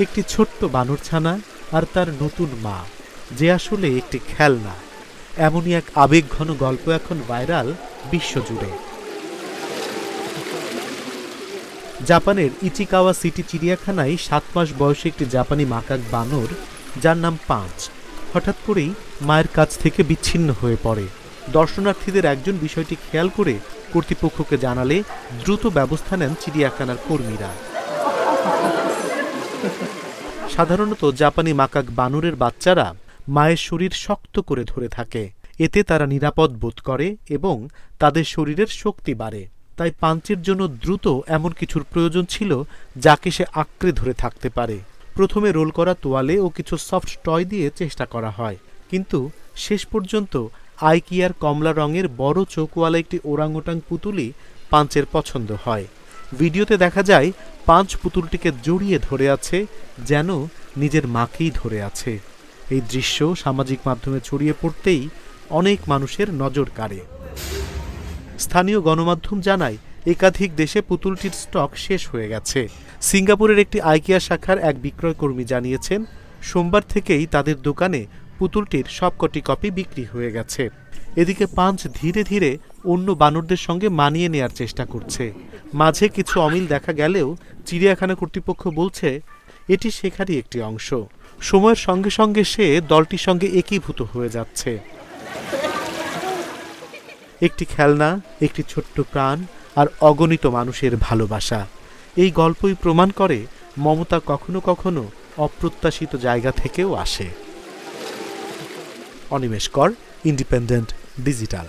একটি ছোট্ট বানরছানা আর তার নতুন মা, যে আসলে একটি খেলনা, এমনই এক আবেগঘন গল্প এখন ভাইরাল বিশ্বজুড়ে। জাপানের ইচিকাওয়া সিটি চিড়িয়াখানায় 7 মাস বয়সী একটি জাপানি মাকাক বানর, যার নাম পাঁচ, হঠাৎ করেই মায়ের কাছ থেকে বিচ্ছিন্ন হয়ে পড়ে। দর্শনার্থীদের একজন বিষয়টি খেয়াল করে কর্তৃপক্ষকে জানালে দ্রুত ব্যবস্থা নেন চিড়িয়াখানার কর্মীরা। সাধারণত জাপানি মাকাক বানরের বাচ্চারা মায়ের শরীর শক্ত করে ধরে থাকে, এতে তারা নিরাপদ বোধ করে এবং তাদের শরীরের শক্তি বাড়ে। তাই পাঞ্চের জন্য দ্রুত এমন কিছুর প্রয়োজন ছিল যাকে সে আঁকড়ে ধরে থাকতে পারে। প্রথমে রোল করা তোয়ালে ও কিছু সফট টয় দিয়ে চেষ্টা করা হয়, কিন্তু শেষ পর্যন্ত আইকিয়ার কমলা রঙের বড় চোখওয়ালা একটি ওরাংওটাং পুতুলই পাঞ্চের পছন্দ হয়। ভিডিওতে দেখা যায় পাঞ্চ পুতুলটিকে জড়িয়ে ধরে আছে, যেন নিজের মাকেই ধরে আছে। এই দৃশ্য সামাজিক মাধ্যমে ছড়িয়ে পড়তেই অনেক মানুষের নজর কাড়ে। স্থানীয় গণমাধ্যম জানায় একাধিক দেশে পুতুলটির স্টক শেষ হয়ে গেছে। সিঙ্গাপুরের একটি আইকিয়া শাখার এক বিক্রয়কর্মী জানিয়েছেন, সোমবার থেকেই তাদের দোকানে পুতুলটির সবকটি কপি বিক্রি হয়ে গেছে। এদিকে পাঞ্চ ধীরে ধীরে অন্য বানরদের সঙ্গে মানিয়ে নেয়ার চেষ্টা করছে। মাঝে কিছু অমিল দেখা গেলেও চিড়িয়াখানা কর্তৃপক্ষ বলছে এটি শেখারই একটি অংশ। সময়ের সঙ্গে সঙ্গে সে দলটির সঙ্গে একীভূত হয়ে যাচ্ছে। একটি খেলনা, একটি ছোট্ট প্রাণ আর অগণিত মানুষের ভালোবাসা। এই গল্পই প্রমাণ করে মমতা কখনো কখনো অপ্রত্যাশিত জায়গা থেকেও আসে। অনিমেষ কর, ইন্ডিপেন্ডেন্ট ডিজিটাল।